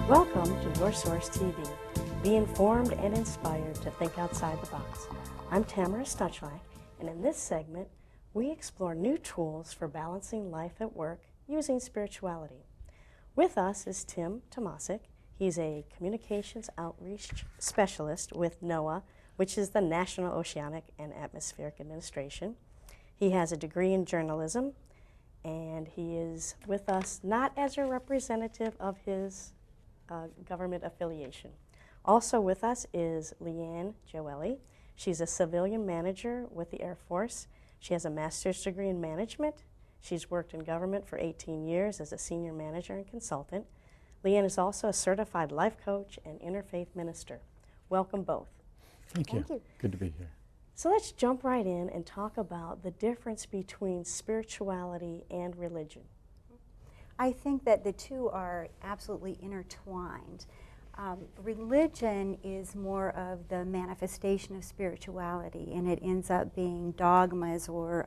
Welcome to Your Source TV. Be informed and inspired to think outside the box. I'm Tamara Stuchlak, and in this segment, we explore new tools for balancing life at work using spirituality. With us is Tim Tomastik. He's a communications outreach specialist with NOAA, which is the National Oceanic and Atmospheric Administration. He has a degree in journalism, and he is with us not as a representative of his government affiliation. Also with us is Gioeli. She's a civilian manager with the Air Force. She has a master's degree in management. She's worked in government for 18 years as a senior manager and consultant. Leanne is also a certified life coach and interfaith minister. Welcome both. Thank you. Good to be here. So let's jump right in and talk about the difference between spirituality and religion. I think that the two are absolutely intertwined. Religion is more of the manifestation of spirituality, and it ends up being dogmas or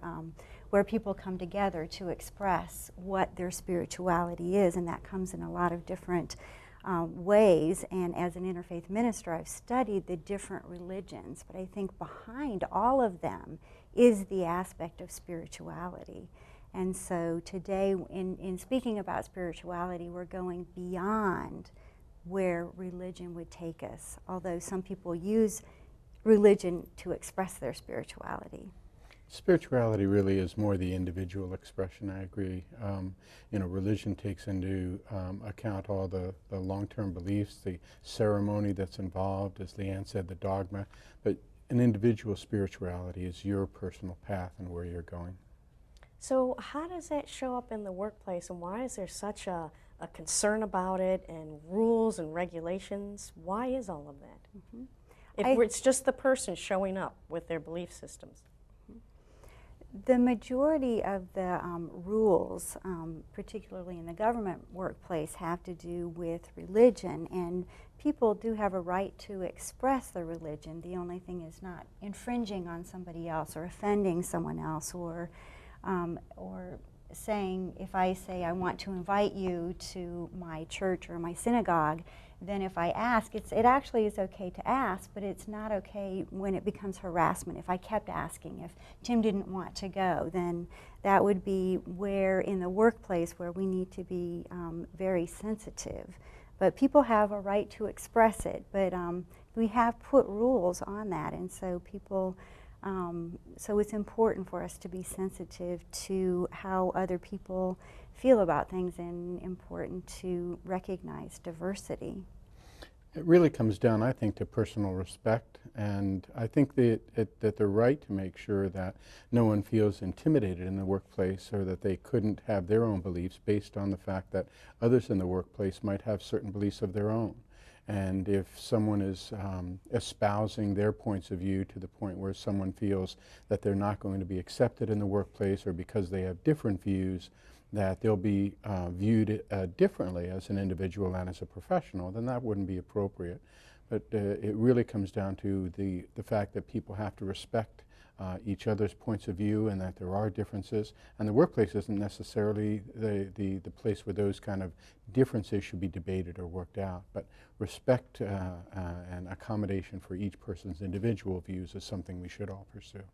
where people come together to express what their spirituality is, and that comes in a lot of different ways. And as an interfaith minister, I've studied the different religions, but I think behind all of them is the aspect of spirituality. And so today, in speaking about spirituality, we're going beyond where religion would take us, although some people use religion to express their spirituality. Spirituality really is more the individual expression, I agree. Religion takes into account all the long-term beliefs, the ceremony that's involved, as Leanne said, the dogma, but an individual spirituality is your personal path and where you're going. So how does that show up in the workplace, and why is there such a concern about it, and rules and regulations? Why is all of that? Mm-hmm. If it's just the person showing up with their belief systems. The majority of the rules, particularly in the government workplace, have to do with religion, and people do have a right to express their religion. The only thing is not infringing on somebody else or offending someone else, or saying, if I say I want to invite you to my church or my synagogue, then if I ask, it actually is okay to ask, but it's not okay when it becomes harassment. If I kept asking, if Tim didn't want to go, then that would be where in the workplace where we need to be very sensitive. But people have a right to express it, but we have put rules on that, and so people so it's important for us to be sensitive to how other people feel about things, and important to recognize diversity. It really comes down, I think, to personal respect, and I think that the right to make sure that no one feels intimidated in the workplace, or that they couldn't have their own beliefs based on the fact that others in the workplace might have certain beliefs of their own. And if someone is espousing their points of view to the point where someone feels that they're not going to be accepted in the workplace, or because they have different views, that they'll be viewed differently as an individual and as a professional, then that wouldn't be appropriate. But it really comes down to the fact that people have to respect each other's points of view, and that there are differences. And the workplace isn't necessarily the place where those kind of differences should be debated or worked out. But respect and accommodation for each person's individual views is something we should all pursue.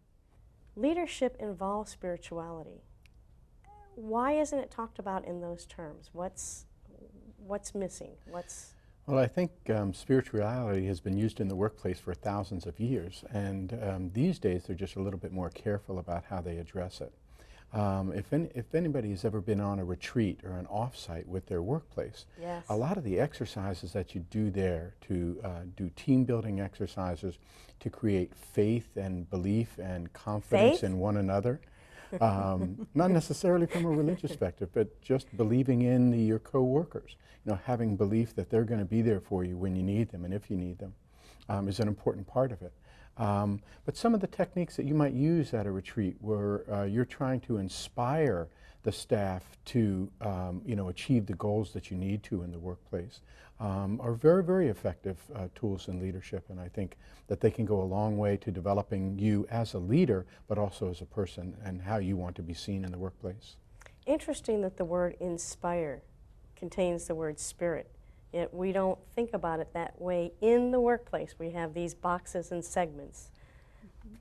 Leadership involves spirituality. Why isn't it talked about in those terms? What's missing? Well, I think spirituality has been used in the workplace for thousands of years, and these days they're just a little bit more careful about how they address it. If anybody has ever been on a retreat or an offsite with their workplace, yes, a lot of the exercises that you do there to do team building exercises, to create faith and belief and confidence in one another, not necessarily from a religious perspective, but just believing in your co-workers. Having belief that they're going to be there for you when you need them and if you need them is an important part of it. But some of the techniques that you might use at a retreat where you're trying to inspire the staff to achieve the goals that you need to in the workplace are very, very effective tools in leadership, and I think that they can go a long way to developing you as a leader, but also as a person, and how you want to be seen in the workplace. Interesting that the word inspire contains the word spirit. We don't think about it that way in the workplace. We have these boxes and segments.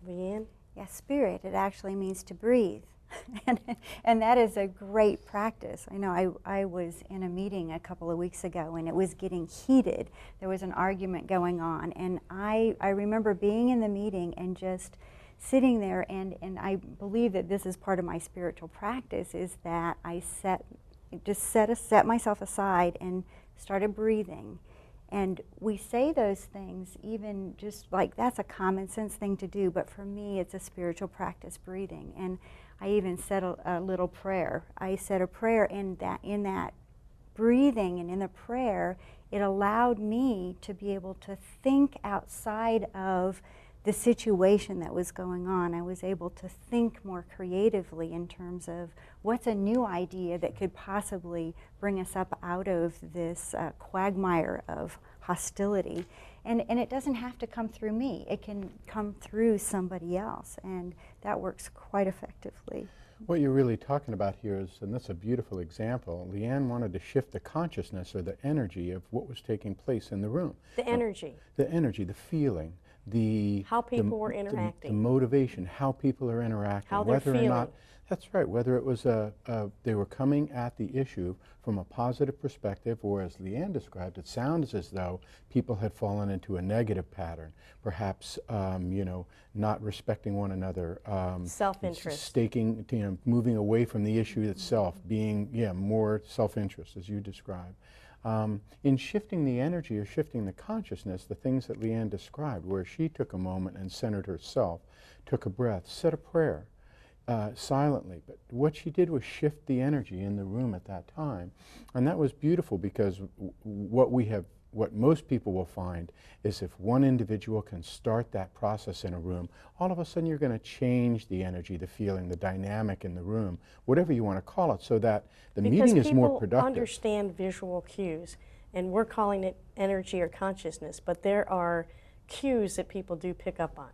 Leanne? Yeah, spirit, it actually means to breathe. and that is a great practice. I know I was in a meeting a couple of weeks ago and it was getting heated. There was an argument going on, and I remember being in the meeting and just sitting there, and I believe that this is part of my spiritual practice, is that I set myself aside and started breathing. And we say those things even just like that's a common sense thing to do, but for me it's a spiritual practice, breathing. And I even said a little prayer. I said a prayer in that breathing and in the prayer, it allowed me to be able to think outside of the situation that was going on. I was able to think more creatively in terms of what's a new idea that could possibly bring us up out of this quagmire of hostility. And it doesn't have to come through me. It can come through somebody else, and that works quite effectively. What you're really talking about here is, and that's a beautiful example, Leanne wanted to shift the consciousness or the energy of what was taking place in the room. The energy. The energy, the feeling, how people were interacting. The motivation, how people are interacting. How they're feeling. Or not, that's right, whether it was they were coming at the issue from a positive perspective, or as Leanne described, it sounds as though people had fallen into a negative pattern, perhaps not respecting one another, self-interest, moving away from the issue itself, being more self-interest, as you described. In shifting the energy or shifting the consciousness, the things that Leanne described, where she took a moment and centered herself, took a breath, said a prayer silently, but what she did was shift the energy in the room at that time. And that was beautiful, because what most people will find is if one individual can start that process in a room, all of a sudden you're going to change the energy, the feeling, the dynamic in the room, whatever you want to call it, so that the meeting is more productive. Because people understand visual cues, and we're calling it energy or consciousness, but there are cues that people do pick up on.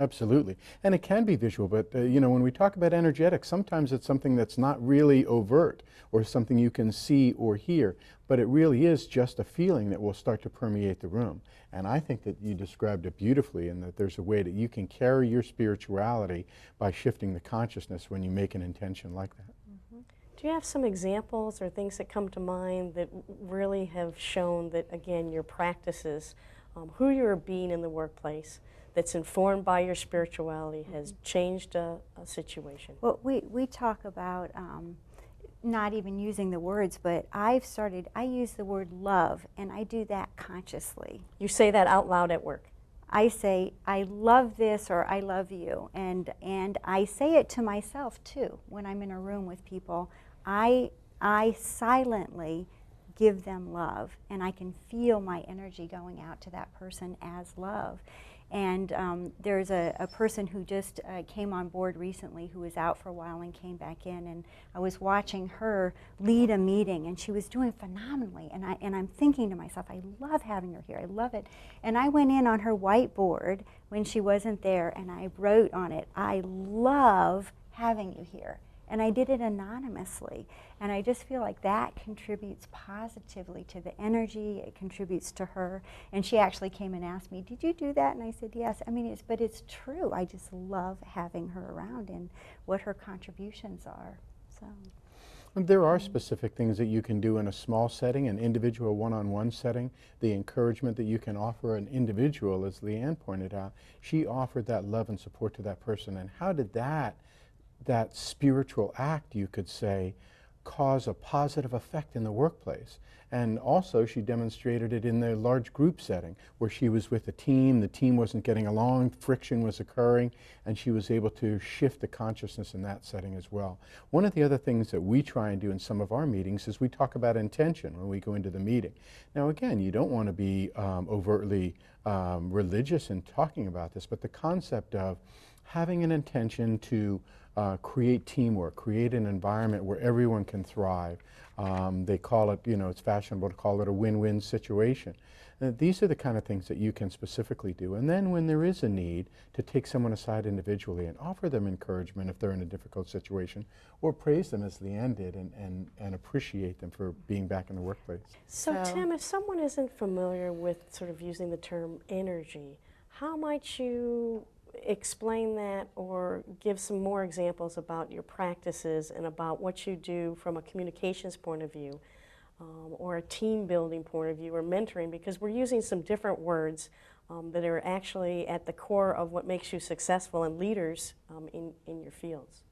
Absolutely. And it can be visual, but when we talk about energetics, sometimes it's something that's not really overt or something you can see or hear, but it really is just a feeling that will start to permeate the room. And I think that you described it beautifully, and that there's a way that you can carry your spirituality by shifting the consciousness when you make an intention like that. Mm-hmm. Do you have some examples or things that come to mind that really have shown that, again, your practices, who you're being in the workplace, that's informed by your spirituality, has changed a situation? Well, we talk about not even using the words, but I use the word love, and I do that consciously. You say that out loud at work? I say, I love this, or I love you, and I say it to myself too. When I'm in a room with people, I silently give them love, and I can feel my energy going out to that person as love. And there's a person who just came on board recently who was out for a while and came back in, and I was watching her lead a meeting, and she was doing phenomenally, and I'm thinking to myself, I love having her here, I love it. And I went in on her whiteboard when she wasn't there, and I wrote on it, I love having you here. And I did it anonymously. And I just feel like that contributes positively to the energy, it contributes to her. And she actually came and asked me, did you do that? And I said, yes. I mean, but it's true. I just love having her around and what her contributions are. So. And there are specific things that you can do in a small setting, an individual one-on-one setting, the encouragement that you can offer an individual, as Leanne pointed out. She offered that love and support to that person. And how did that spiritual act, you could say, cause a positive effect in the workplace? And also she demonstrated it in the large group setting where she was with a team, the team wasn't getting along, friction was occurring, and she was able to shift the consciousness in that setting as well. One of the other things that we try and do in some of our meetings is we talk about intention when we go into the meeting. Now again, you don't want to be overtly religious in talking about this, but the concept of having an intention to create teamwork, create an environment where everyone can thrive. They call it, it's fashionable to call it a win-win situation. These are the kind of things that you can specifically do. And then when there is a need, to take someone aside individually and offer them encouragement if they're in a difficult situation, or praise them as Leanne did and appreciate them for being back in the workplace. So Tim, if someone isn't familiar with sort of using the term energy, how might you explain that or give some more examples about your practices and about what you do from a communications point of view or a team building point of view or mentoring, because we're using some different words that are actually at the core of what makes you successful and leaders in your fields.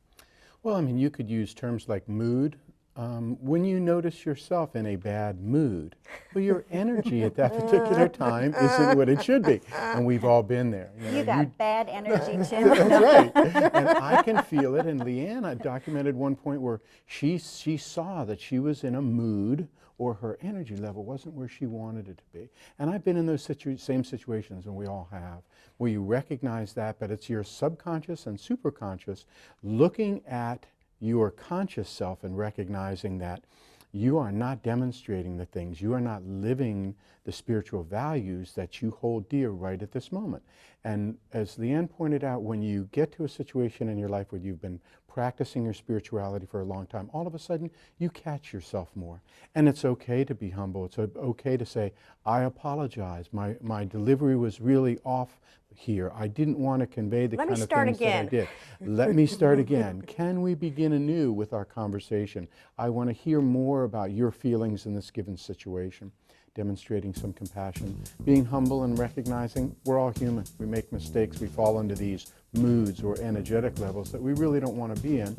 Well, I mean, you could use terms like mood. When you notice yourself in a bad mood, well, your energy at that particular time isn't what it should be. And we've all been there. You got bad energy, Tim. That's right. And I can feel it. And Leanne documented one point where she saw that she was in a mood or her energy level wasn't where she wanted it to be. And I've been in those same situations, and we all have, where you recognize that, but it's your subconscious and superconscious looking at your conscious self and recognizing that you are not demonstrating the things, you are not living the spiritual values that you hold dear right at this moment. And as Leanne pointed out, when you get to a situation in your life where you've been practicing your spirituality for a long time, all of a sudden you catch yourself more. And it's okay to be humble. It's okay to say, I apologize. My delivery was really off here. I didn't want to convey the kind of things that I did. Let me start again. Can we begin anew with our conversation? I want to hear more about your feelings in this given situation. Demonstrating some compassion, being humble and recognizing we're all human. We make mistakes. We fall into these moods or energetic levels that we really don't want to be in,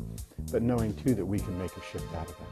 but knowing too that we can make a shift out of them.